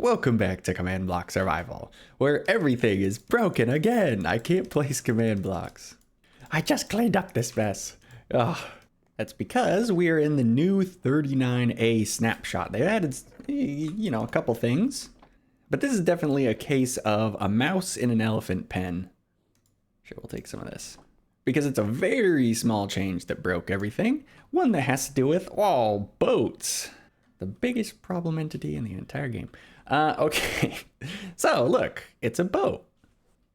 Welcome back to Command Block Survival, where everything is broken again. I can't place command blocks. I just cleaned up this mess. Ugh. That's because we are in the new 39A Snapshot. They added, a couple things. But this is definitely a case of a mouse in an elephant pen. Sure, we'll take some of this. Because it's a very small change that broke everything. One that has to do with, boats. The biggest problem entity in the entire game. Okay, so look, it's a boat.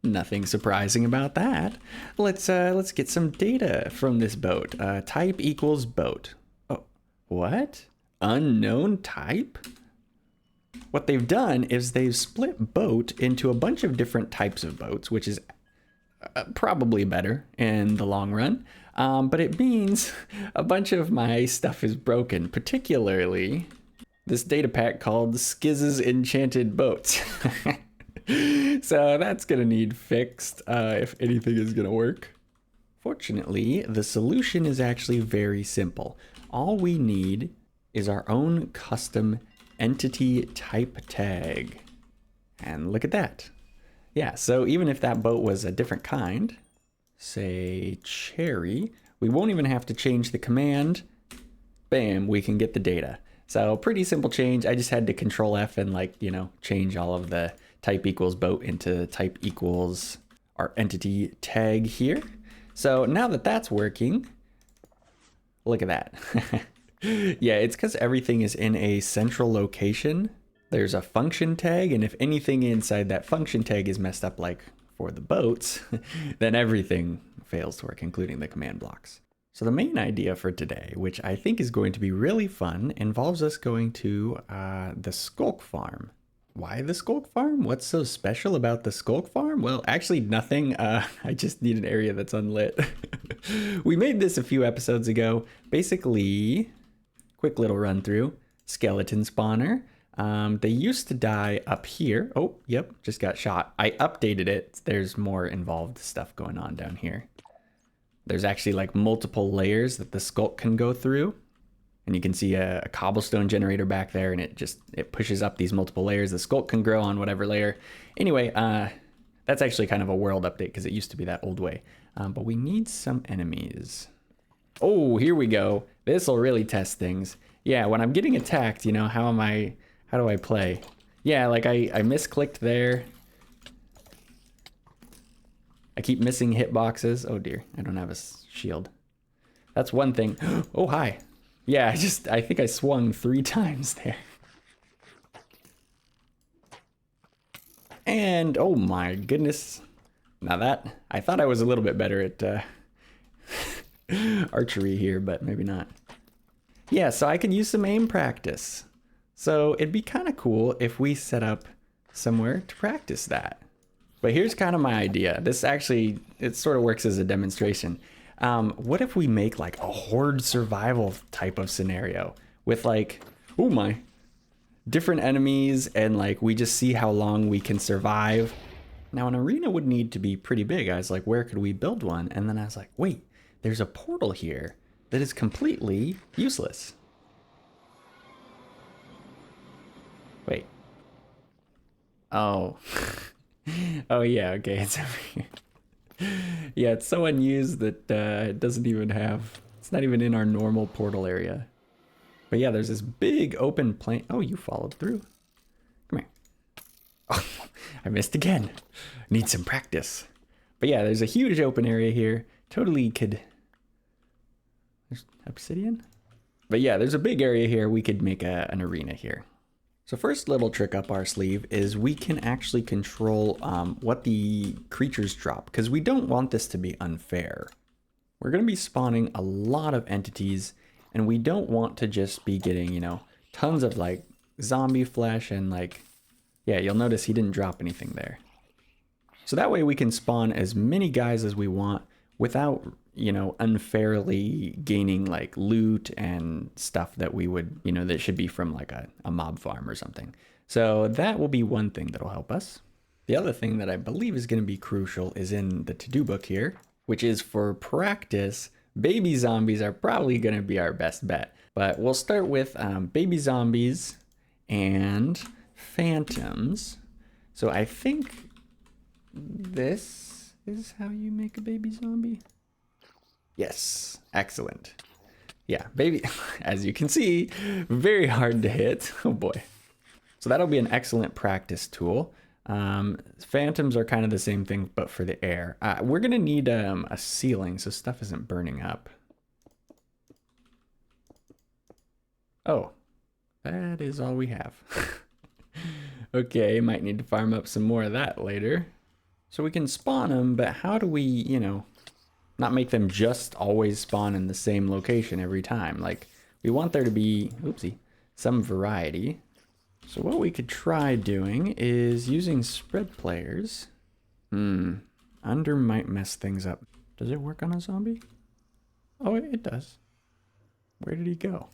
Nothing surprising about that. Let's get some data from this boat. Type equals boat. Oh, what? Unknown type? What they've done is they've split boat into a bunch of different types of boats, which is probably better in the long run. But it means a bunch of my stuff is broken, particularly this data pack called Skiz's Enchanted Boats. So that's gonna need fixed if anything is gonna work. Fortunately, the solution is actually very simple. All we need is our own custom entity type tag. And look at that. Yeah, so even if that boat was a different kind, say cherry, we won't even have to change the command. Bam, we can get the data. So pretty simple change. I just had to control F and change all of the type equals boat into type equals our entity tag here. So now that that's working, look at that. Yeah, it's because everything is in a central location. There's a function tag, and if anything inside that function tag is messed up, like for the boats, then everything fails to work, including the command blocks. So the main idea for today, which I think is going to be really fun, involves us going to the Sculk farm. Why the Sculk farm? What's so special about the Sculk farm? Well, actually nothing. I just need an area that's unlit. We made this a few episodes ago. Basically, quick little run through. Skeleton spawner. They used to die up here. Oh, yep, just got shot. I updated it. There's more involved stuff going on down here. There's actually like multiple layers that the Sculk can go through. And you can see a cobblestone generator back there, and it pushes up these multiple layers. The Sculk can grow on whatever layer. Anyway, that's actually kind of a world update because it used to be that old way. But we need some enemies. Oh, here we go. This will really test things. Yeah, when I'm getting attacked, how do I play? Yeah, like I misclicked there. I keep missing hitboxes. Oh dear, I don't have a shield. That's one thing. Oh, hi. Yeah, I think I swung 3 times there. And oh my goodness. Now I thought I was a little bit better at archery here, but maybe not. Yeah, so I could use some aim practice. So it'd be kind of cool if we set up somewhere to practice that. But here's kind of my idea. This actually, it sort of works as a demonstration. What if we make like a horde survival type of scenario with different enemies, and we just see how long we can survive. Now an arena would need to be pretty big. I was like, where could we build one? And then I was like, wait, there's a portal here that is completely useless. Wait. Oh. Oh yeah, okay, it's over here. Yeah, it's so unused that it doesn't even it's not even in our normal portal area. But yeah, there's this big open plain. Oh, you followed through. Come here. Oh, I missed again. Need some practice. But yeah, there's a huge open area here. Totally could. There's obsidian. But yeah, there's a big area here. We could make an arena here. So first little trick up our sleeve is we can actually control what the creatures drop, because we don't want this to be unfair. We're going to be spawning a lot of entities, and we don't want to just be getting, tons of zombie flesh and yeah, you'll notice he didn't drop anything there. So that way we can spawn as many guys as we want without, unfairly gaining loot and stuff that we would, that should be from a mob farm or something. So that will be one thing that'll help us. The other thing that I believe is going to be crucial is in the to-do book here, which is for practice. Baby zombies are probably going to be our best bet, but we'll start with baby zombies and phantoms. So I think this is how you make a baby zombie. Yes, excellent. Yeah, baby, as you can see, very hard to hit. Oh boy. So that'll be an excellent practice tool. Phantoms are kind of the same thing, but for the air. We're gonna need a ceiling so stuff isn't burning up. Oh, that is all we have. Okay, might need to farm up some more of that later. So we can spawn them, but how do we, you know, not make them just always spawn in the same location every time? Like, we want there to be, oopsie, some variety. So what we could try doing is using spread players. Under might mess things up. Does it work on a zombie? Oh, it does. Where did he go?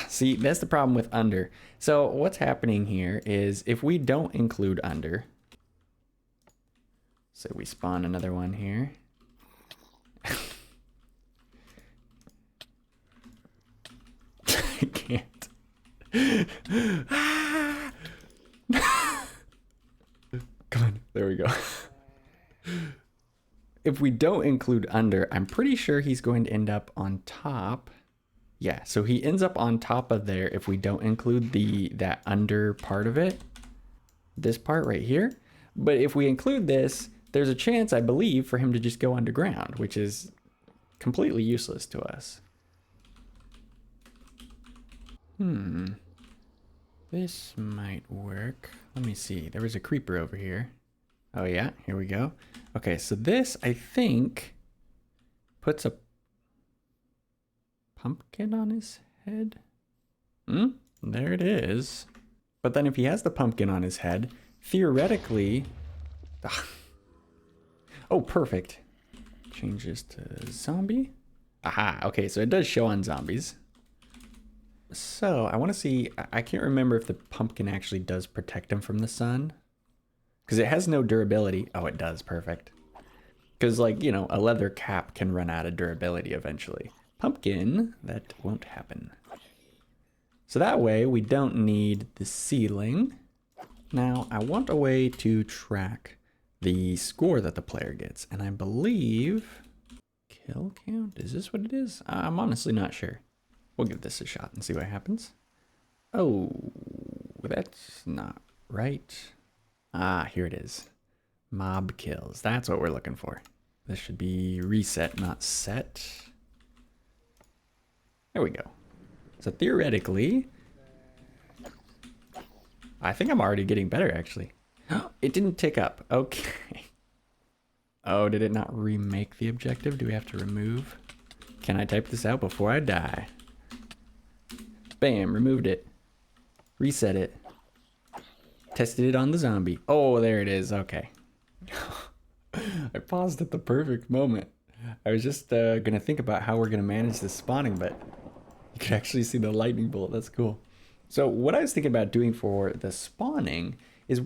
See, that's the problem with under. So what's happening here is if we don't include under, so we spawn another one here. I can't. Come on, there we go. If we don't include under, I'm pretty sure he's going to end up on top. Yeah, so he ends up on top of there if we don't include that under part of it. This part right here. But if we include this, there's a chance, I believe, for him to just go underground, which is completely useless to us. This might work. Let me see. There was a creeper over here. Oh yeah, here we go. Okay, so this, I think, puts a pumpkin on his head. There it is. But then if he has the pumpkin on his head, theoretically... Oh, perfect. Changes to zombie. Aha, okay, so it does show on zombies. So I want to see, I can't remember if the pumpkin actually does protect him from the sun. Because it has no durability. Oh, it does, perfect. Because, like, you know, a leather cap can run out of durability eventually. Pumpkin, that won't happen. So that way we don't need the ceiling. Now I want a way to track the score that the player gets. And I believe kill count, is this what it is? I'm honestly not sure. We'll give this a shot and see what happens. Oh, that's not right. Ah, here it is. Mob kills, that's what we're looking for. This should be reset, not set. There we go. So theoretically, I think I'm already getting better actually. It didn't tick up, okay. Oh, did it not remake the objective? Do we have to remove? Can I type this out before I die? Bam, removed it. Reset it. Tested it on the zombie. Oh, there it is, okay. I paused at the perfect moment. I was just gonna think about how we're gonna manage this spawning, but you can actually see the lightning bolt. That's cool. So what I was thinking about doing for the spawning is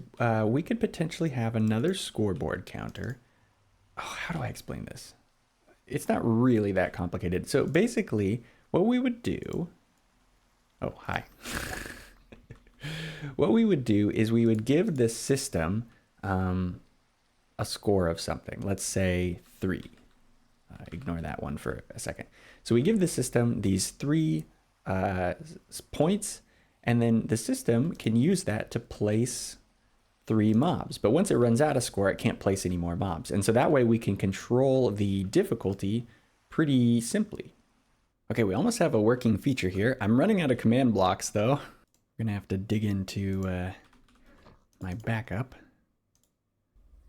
we could potentially have another scoreboard counter. Oh, how do I explain this? It's not really that complicated. So basically what we would do, oh, hi. What we would do is we would give this system a score of something. Let's say 3. Ignore that one for a second. So we give the system these 3 points, and then the system can use that to place 3 mobs. But once it runs out of score, it can't place any more mobs. And so that way we can control the difficulty pretty simply. Okay, we almost have a working feature here. I'm running out of command blocks though. We're gonna have to dig into my backup.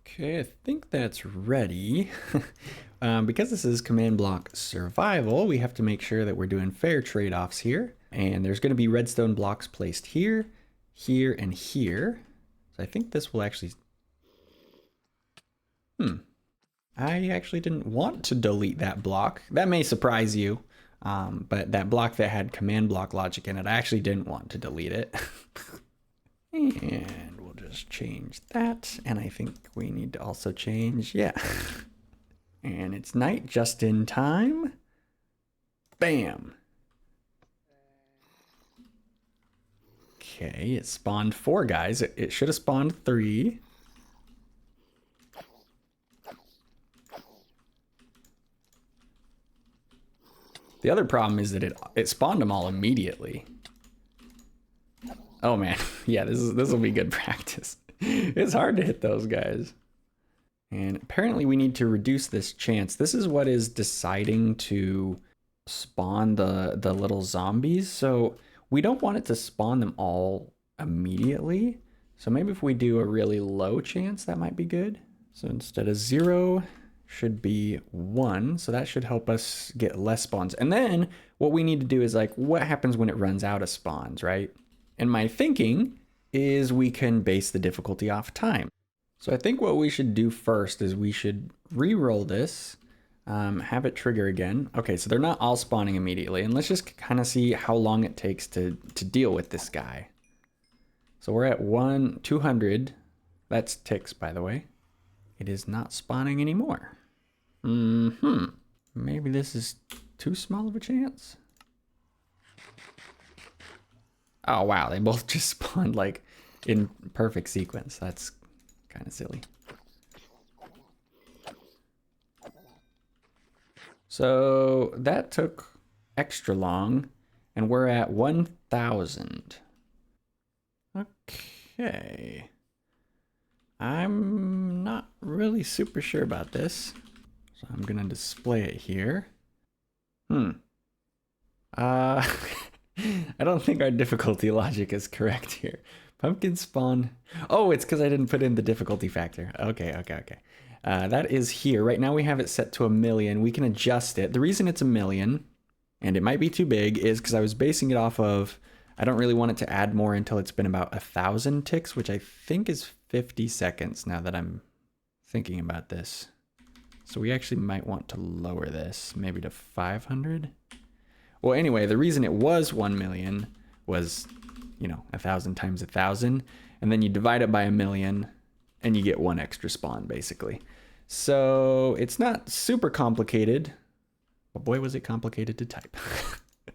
Okay, I think that's ready. Because this is command block survival, we have to make sure that we're doing fair trade-offs here. And there's gonna be redstone blocks placed here, here, and here. So I think this will actually... I actually didn't want to delete that block. That may surprise you. But that block that had command block logic in it, I actually didn't want to delete it. And we'll just change that. And I think we need to also change, yeah. And it's night just in time. Bam. Okay, it spawned 4 guys. It should have spawned 3. The other problem is that it spawned them all immediately. Oh man, yeah, this will be good practice. It's hard to hit those guys. And apparently we need to reduce this chance. This is what is deciding to spawn the little zombies. So we don't want it to spawn them all immediately. So maybe if we do a really low chance, that might be good. So instead of 0, should be 1. So that should help us get less spawns. And then what we need to do is like, what happens when it runs out of spawns, right? And my thinking is we can base the difficulty off time. So I think what we should do first is we should re-roll this, have it trigger again. Okay, so they're not all spawning immediately. And let's just kind of see how long it takes to deal with this guy. So we're at 200. That's ticks, by the way. It is not spawning anymore. Maybe this is too small of a chance. Oh wow, they both just spawned like in perfect sequence. That's kind of silly. So that took extra long, and we're at 1,000. Okay. I'm not really super sure about this, so I'm gonna display it here. I don't think our difficulty logic is correct here. Pumpkin spawn. Oh, it's because I didn't put in the difficulty factor. Okay. That is here. Right now we have it set to 1,000,000. We can adjust it. The reason it's 1,000,000, and it might be too big, is because I was basing it off of, I don't really want it to add more until it's been about 1,000 ticks, which I think is 50 seconds now that I'm thinking about this. So we actually might want to lower this maybe to 500. Well, anyway, the reason it was 1,000,000 was, you know, 1,000 times 1,000, and then you divide it by 1,000,000 and you get 1 extra spawn basically. So it's not super complicated, but boy, was it complicated to type.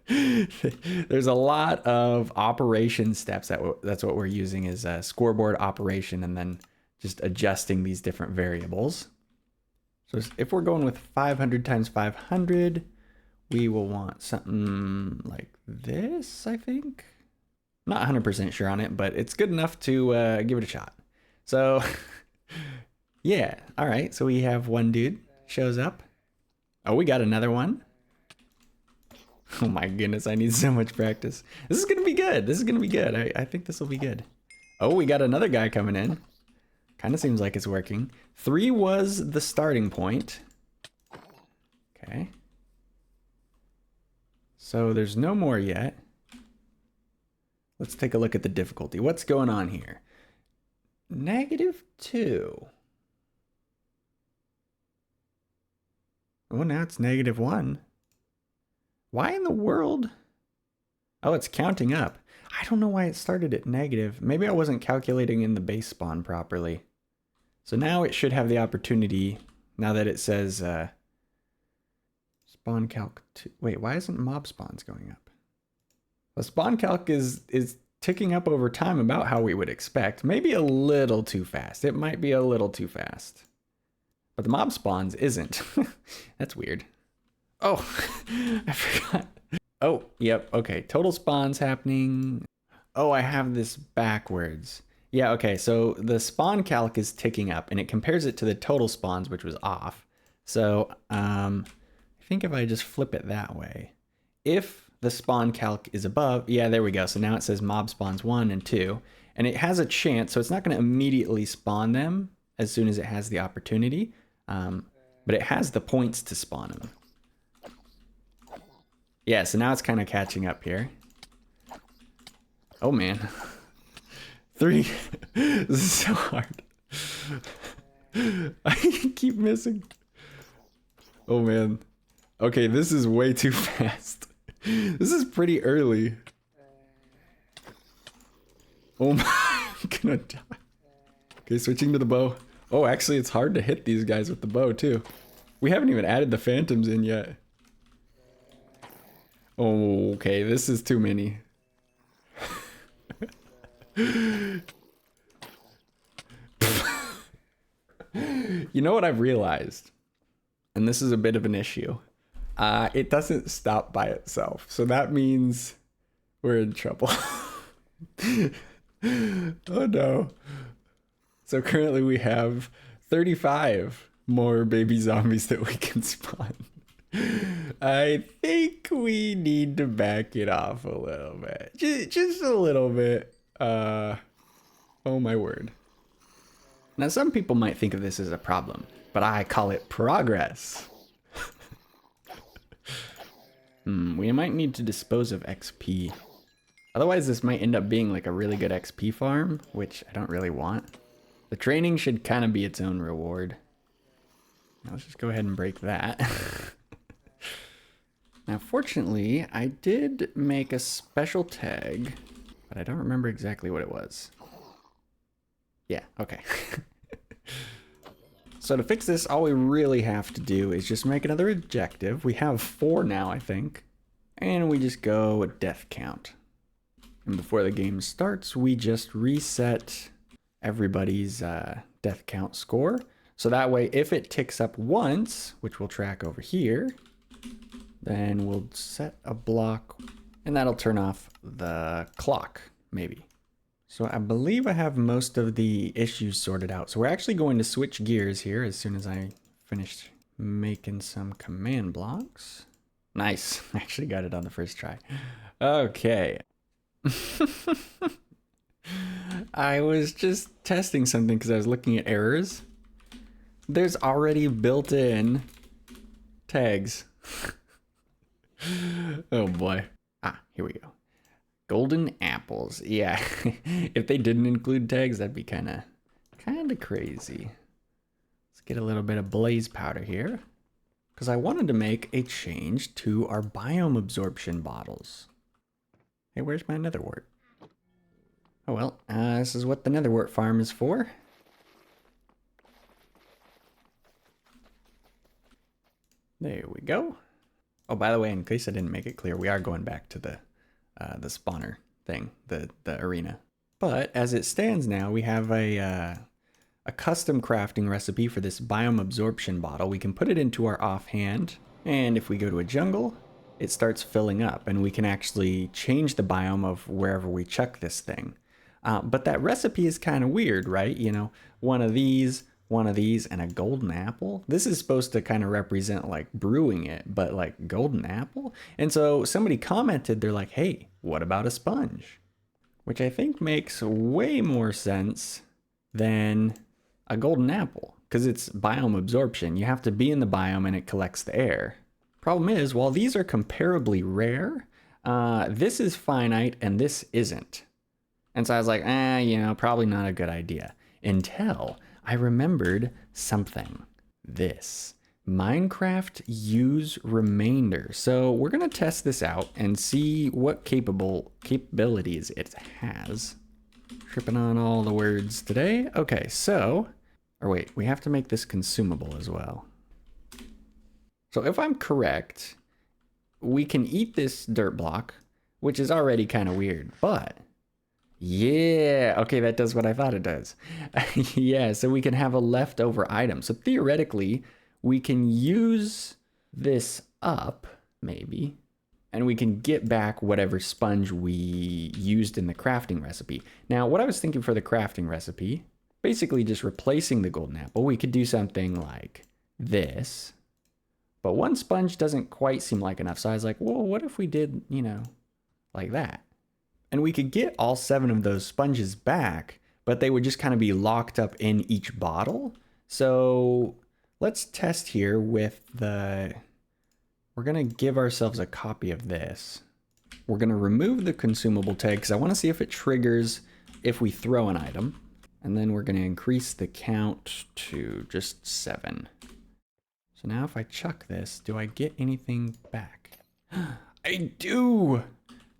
There's a lot of operation steps. That's what we're using is a scoreboard operation and then just adjusting these different variables. So if we're going with 500 times 500, we will want something like this, I think. Not 100% sure on it, but it's good enough to give it a shot. So yeah, all right. So we have one dude shows up. Oh, we got another one. Oh my goodness, I need so much practice. This is gonna be good. This is gonna be good. I think this will be good. Oh, we got another guy coming in. Kind of seems like it's working. 3 was the starting point. Okay. So there's no more yet. Let's take a look at the difficulty. What's going on here? -2. Oh, now it's -1. Why in the world? Oh, it's counting up. I don't know why it started at negative. Maybe I wasn't calculating in the base spawn properly. So now it should have the opportunity, now that it says spawn calc 2. Wait, why isn't mob spawns going up? The spawn calc is ticking up over time about how we would expect. Maybe a little too fast. It might be a little too fast. But the mob spawns isn't. That's weird. Oh, I forgot. Oh, yep. Okay. Total spawns happening. Oh, I have this backwards. Yeah. Okay. So the spawn calc is ticking up and it compares it to the total spawns, which was off. So, I think if I just flip it that way, if the spawn calc is above, yeah, there we go. So now it says mob spawns 1 and 2, and it has a chance. So it's not going to immediately spawn them as soon as it has the opportunity. But it has the points to spawn them. Yeah, so now it's kind of catching up here. Oh man. 3. This is so hard. I keep missing. Oh man. Okay, this is way too fast. This is pretty early. Oh my, I'm gonna die. Okay, switching to the bow. Oh, actually it's hard to hit these guys with the bow too. We haven't even added the phantoms in yet. Okay, this is too many. You know what I've realized? And this is a bit of an issue. It doesn't stop by itself. So that means we're in trouble. Oh no. So currently we have 35 more baby zombies that we can spawn. I think we need to back it off a little bit. Just a little bit. Oh my word. Now some people might think of this as a problem, but I call it progress. We might need to dispose of XP. Otherwise this might end up being like a really good XP farm, which I don't really want. The training should kind of be its own reward. Now let's just go ahead and break that. Now fortunately, I did make a special tag, but I don't remember exactly what it was. Yeah, okay. So to fix this, all we really have to do is just make another objective. We have 4 now, I think. And we just go a death count. And before the game starts, we just reset everybody's death count score. So that way, if it ticks up once, which we'll track over here, then we'll set a block and that'll turn off the clock, maybe. So I believe I have most of the issues sorted out. So we're actually going to switch gears here as soon as I finished making some command blocks. Nice, I actually got it on the first try. Okay. I was just testing something because I was looking at errors. There's already built-in tags. Oh boy. Ah, here we go. Golden apples. Yeah, if they didn't include tags, that'd be kind of crazy. Let's get a little bit of blaze powder here, because I wanted to make a change to our biome absorption bottles. Hey, where's my netherwort? Oh well, this is what the netherwort farm is for. There we go. Oh, by the way, in case I didn't make it clear, we are going back to the spawner thing, the arena. But as it stands now, we have a custom crafting recipe for this biome absorption bottle. We can put it into our offhand, and if we go to a jungle, it starts filling up, and we can actually change the biome of wherever we chuck this thing. But that recipe is kind of weird, right? You know, one of these, and a golden apple. This is supposed to kind of represent like brewing it, but like golden apple. And so somebody commented, they're like, hey, what about a sponge? Which I think makes way more sense than a golden apple, because it's biome absorption. You have to be in the biome and it collects the air. Problem is, while these are comparably rare, this is finite and this isn't. And so I was like, you know, probably not a good idea. Until I remembered something. This. Minecraft use remainder. So we're going to test this out and see what capabilities it has. Tripping on all the words today. Okay, so... Or wait, we have to make this consumable as well. So if I'm correct, we can eat this dirt block, which is already kind of weird, but... Yeah, okay, that does what I thought it does. Yeah, so we can have a leftover item. So theoretically, we can use this up, maybe, and we can get back whatever sponge we used in the crafting recipe. Now, what I was thinking for the crafting recipe, basically just replacing the golden apple, we could do something like this. But one sponge doesn't quite seem like enough, so I was like, well, what if we did, you know, like that? And we could get all 7 of those sponges back, but they would just kind of be locked up in each bottle. So let's test here with the... We're going to give ourselves a copy of this. We're going to remove the consumable tag because I want to see if it triggers if we throw an item. And then we're going to increase the count to just 7. So now if I chuck this, do I get anything back? I do!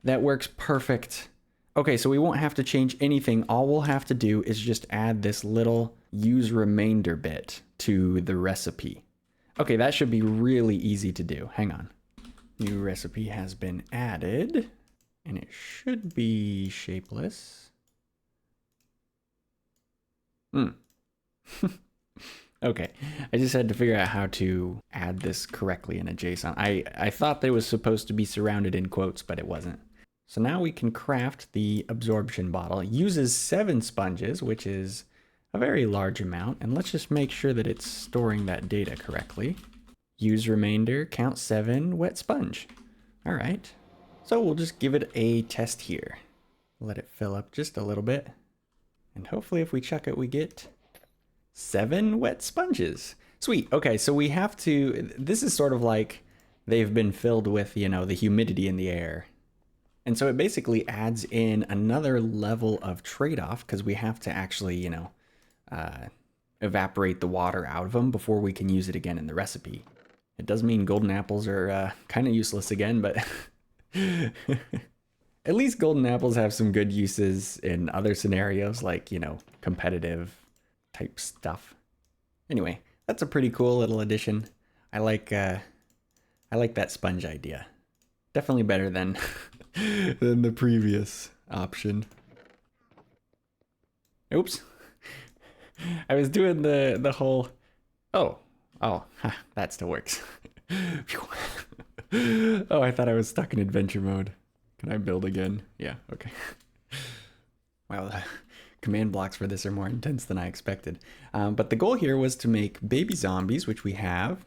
That works perfect. Okay, so we won't have to change anything. All we'll have to do is just add this little use remainder bit to the recipe. Okay, that should be really easy to do. Hang on. New recipe has been added, and it should be shapeless. Hmm. Okay, I just had to figure out how to add this correctly in a JSON. I thought that it was supposed to be surrounded in quotes, but it wasn't. So now we can craft the absorption bottle. It uses 7 sponges, which is a very large amount. And let's just make sure that it's storing that data correctly. Use remainder, count 7, wet sponge. All right. So we'll just give it a test here. Let it fill up just a little bit. And hopefully if we chuck it, we get 7 wet sponges. Sweet. Okay, so we have to, this is sort of like they've been filled with, you know, the humidity in the air. And so it basically adds in another level of trade-off because we have to actually, you know, evaporate the water out of them before we can use it again in the recipe. It does mean golden apples are kind of useless again, but at least golden apples have some good uses in other scenarios like, you know, competitive type stuff. Anyway, that's a pretty cool little addition. I like that sponge idea. Definitely better than than the previous option. Oops. I was doing the whole oh that still works. Oh, I thought I was stuck in adventure mode. Can I build again? Yeah, okay. Wow, the command blocks for this are more intense than I expected. But the goal here was to make baby zombies, which we have,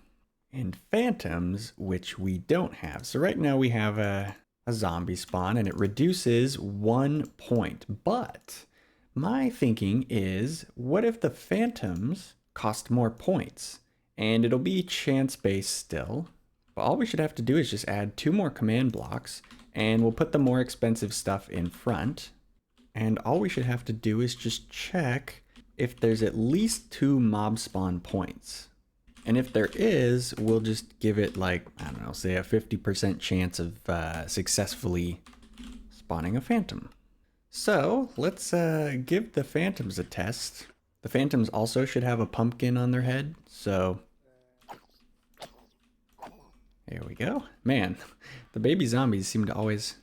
and phantoms, which we don't have. So right now we have a zombie spawn and it reduces 1 point. But my thinking is, what if the phantoms cost more points? And it'll be chance-based still. But all we should have to do is just add 2 more command blocks and we'll put the more expensive stuff in front. And all we should have to do is just check if there's at least 2 mob spawn points. And if there is, we'll just give it like, I don't know, say a 50% chance of successfully spawning a phantom. So let's give the phantoms a test. The phantoms also should have a pumpkin on their head. So there we go. Man, the baby zombies seem to always...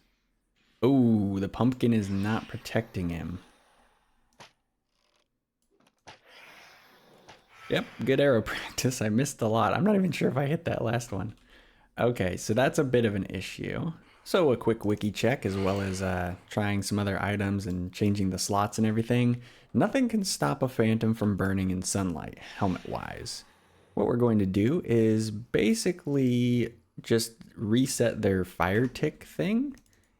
Oh, the pumpkin is not protecting him. Yep, good arrow practice. I missed a lot. I'm not even sure if I hit that last one. Okay, so that's a bit of an issue. So a quick wiki check as well as trying some other items and changing the slots and everything. Nothing can stop a phantom from burning in sunlight, helmet-wise. What we're going to do is basically just reset their fire tick thing.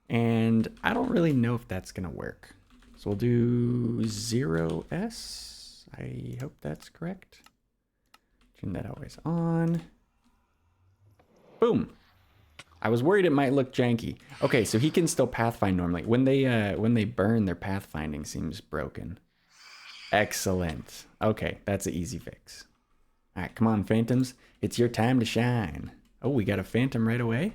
And I don't really know if that's going to work. So we'll do 0S. I hope that's correct. Turn that always on. Boom. I was worried it might look janky. Okay, so he can still pathfind normally. When they burn, their pathfinding seems broken. Excellent. Okay, that's an easy fix. All right, come on, phantoms. It's your time to shine. Oh, we got a phantom right away.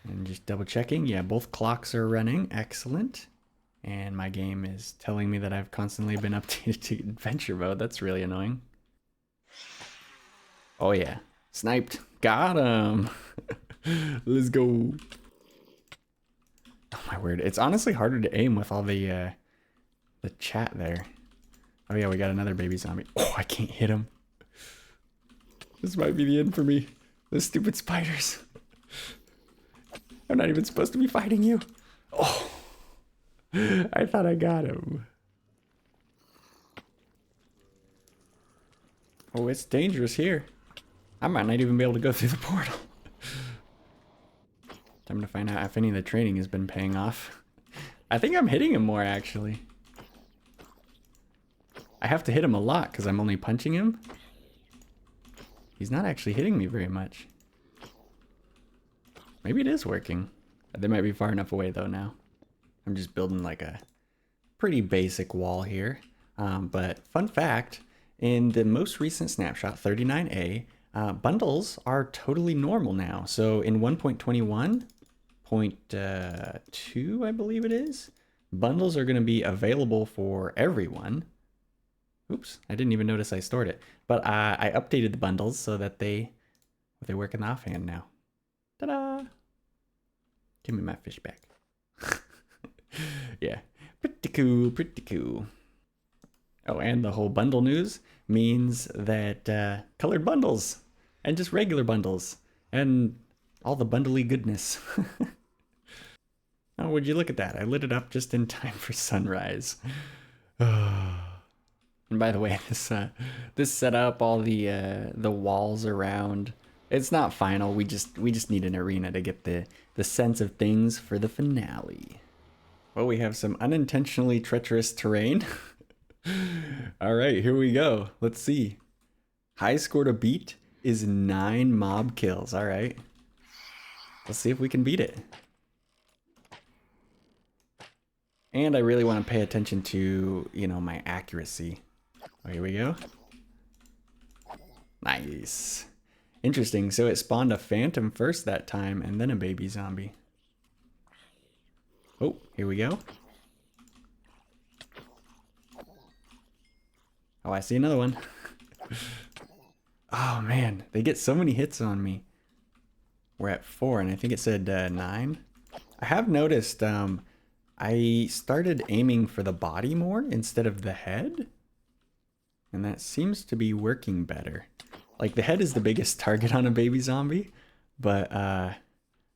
And just double checking. Yeah, both clocks are running. Excellent. And my game is telling me that I've constantly been updated to adventure mode. That's really annoying. Oh yeah. Sniped. Got him. Let's go. Oh my word. It's honestly harder to aim with all the chat there. Oh yeah, we got another baby zombie. Oh, I can't hit him. This might be the end for me. Those stupid spiders. I'm not even supposed to be fighting you. Oh, I thought I got him. Oh, it's dangerous here. I might not even be able to go through the portal. Time to find out if any of the training has been paying off. I think I'm hitting him more, actually. I have to hit him a lot because I'm only punching him. He's not actually hitting me very much. Maybe it is working. They might be far enough away though now. I'm just building like a pretty basic wall here. But fun fact, in the most recent snapshot, 39A, bundles are totally normal now. So in 1.21.2, I believe it is, bundles are going to be available for everyone. Oops, I didn't even notice I stored it. But I updated the bundles so that they work in the offhand now. Ta-da! Give me my fish back. Yeah. Pretty cool, pretty cool. Oh, and the whole bundle news means that colored bundles and just regular bundles and all the bundly goodness. Oh, would you look at that? I lit it up just in time for sunrise. And by the way, this set up all the walls around. It's not final. We just need an arena to get the sense of things for the finale. Well, we have some unintentionally treacherous terrain. All right, here we go. Let's see. High score to beat is 9 mob kills. All right. Let's see if we can beat it. And I really want to pay attention to, you know, my accuracy. Oh, here we go. Nice. Interesting. So it spawned a phantom first that time and then a baby zombie. Oh, here we go. Oh, I see another one. Oh, man. They get so many hits on me. We're at 4, and I think it said 9. I have noticed I started aiming for the body more instead of the head. And that seems to be working better. Like, the head is the biggest target on a baby zombie, but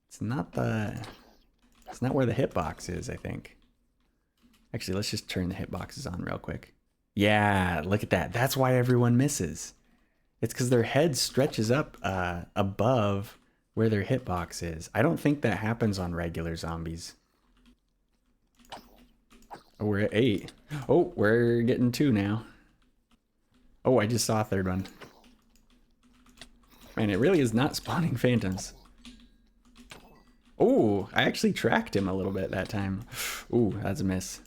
it's not where the hitbox is, I think. Actually, let's just turn the hitboxes on real quick. Yeah, look at that. That's why everyone misses. It's because their head stretches up above where their hitbox is. I don't think that happens on regular zombies. Oh, we're at 8. Oh, we're getting 2 now. Oh, I just saw a third one. Man, it really is not spawning phantoms. Oh, I actually tracked him a little bit that time. Ooh, that's a miss.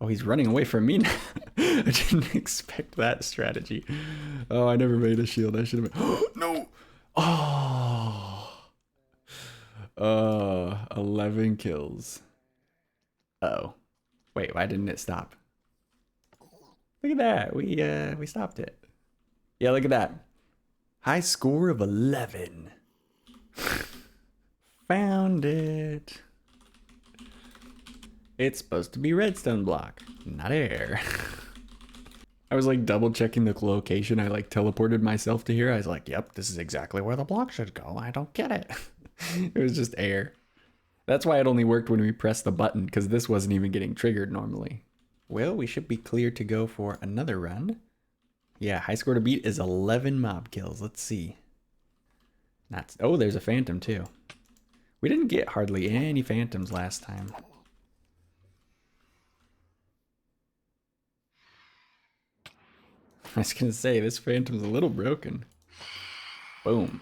Oh, he's running away from me now. I didn't expect that strategy. Oh, I never made a shield. I should have been. Oh, no. Oh. 11 kills. Uh-oh. Wait, why didn't it stop? Look at that. We stopped it. Yeah, look at that. High score of 11. Found it. It's supposed to be redstone block, not air. I was like double checking the location. I like teleported myself to here. I was like, yep, this is exactly where the block should go. I don't get it. It was just air. That's why it only worked when we pressed the button, because this wasn't even getting triggered normally. Well, we should be clear to go for another run. Yeah, high score to beat is 11 mob kills. Let's see. Oh, there's a phantom too. We didn't get hardly any phantoms last time. I was gonna say, this phantom's a little broken. Boom.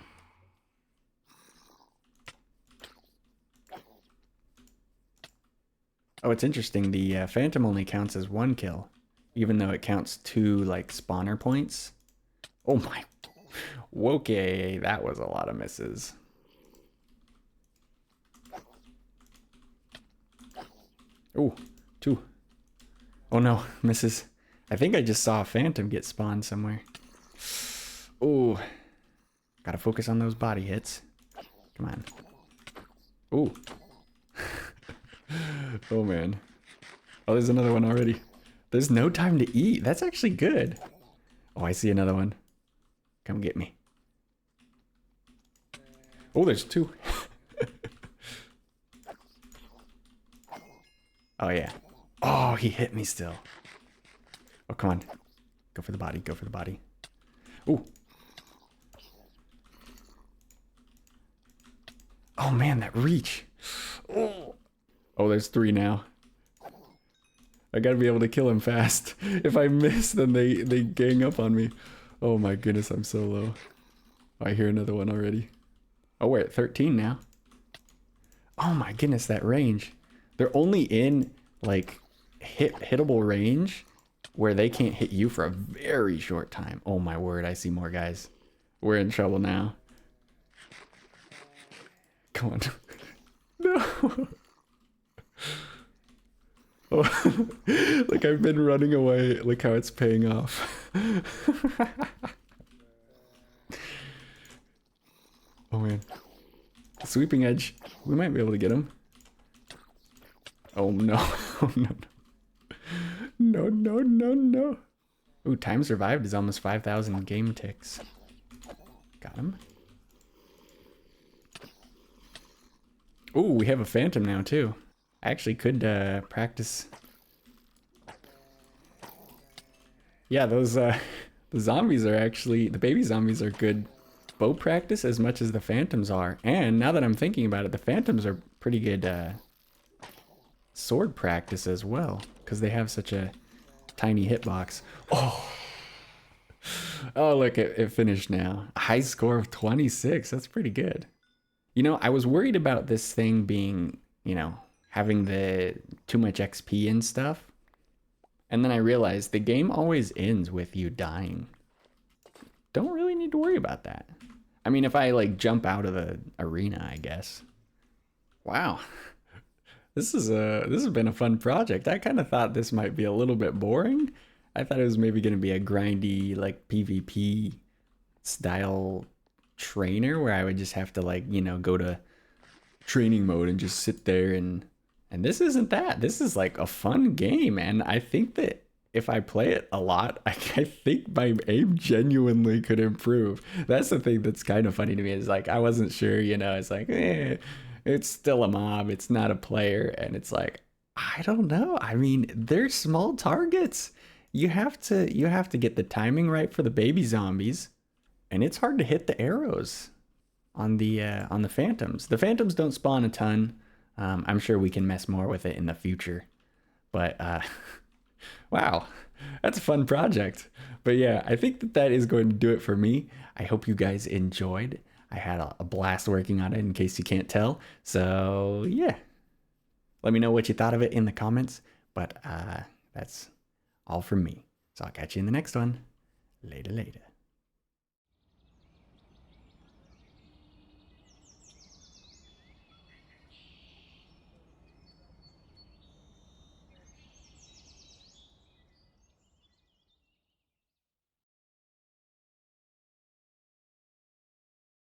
Oh, it's interesting. The phantom only counts as 1 kill, even though it counts 2 like spawner points. Oh my. Okay, that was a lot of misses. Oh, 2. Oh no, misses. I think I just saw a phantom get spawned somewhere. Oh, gotta focus on those body hits. Come on. Oh. Oh man. Oh, there's another one already. There's no time to eat. That's actually good. Oh, I see another one. Come get me. Oh, there's 2. Oh yeah. Oh, he hit me still. Oh, come on. Go for the body. Go for the body. Ooh. Oh, man, that reach. Oh, there's 3 now. I gotta be able to kill him fast. If I miss, then they gang up on me. Oh, my goodness, I'm so low. Oh, I hear another one already. Oh, we're at 13 now. Oh, my goodness, that range. They're only in, like, hittable range where they can't hit you for a very short time. Oh my word, I see more guys. We're in trouble now. Come on. No. Oh, like I've been running away. Look how it's paying off. Oh man. Sweeping edge. We might be able to get him. Oh no. Oh no. No, no, no, no. Ooh, time survived is almost 5,000 game ticks. Got him. Ooh, we have a phantom now too. I actually could practice. Yeah, those the zombies are actually, the baby zombies are good bow practice as much as the phantoms are. And now that I'm thinking about it, the phantoms are pretty good sword practice as well, because they have such a tiny hitbox. Oh, oh look, it finished now. A high score of 26. That's pretty good. You know, I was worried about this thing being, you know, having the too much XP and stuff. And then I realized the game always ends with you dying. Don't really need to worry about that. I mean, if I like jump out of the arena, I guess. Wow. This has been a fun project. I kind of thought this might be a little bit boring. I thought it was maybe going to be a grindy like PvP style trainer where I would just have to like, you know, go to training mode and just sit there and this isn't that. This is like a fun game, and I think that if I play it a lot, I think my aim genuinely could improve. That's the thing that's kind of funny to me, is like I wasn't sure, you know, it's like it's still a mob, it's not a player, and it's like I don't know. I mean, they're small targets. You have to get the timing right for the baby zombies, and it's hard to hit the arrows on the phantoms. The phantoms don't spawn a ton. I'm sure we can mess more with it in the future, but wow, that's a fun project. But yeah, I think that is going to do it for me. I hope you guys enjoyed. I had a blast working on it, in case you can't tell. So yeah, let me know what you thought of it in the comments. But that's all from me. So I'll catch you in the next one. Later, later.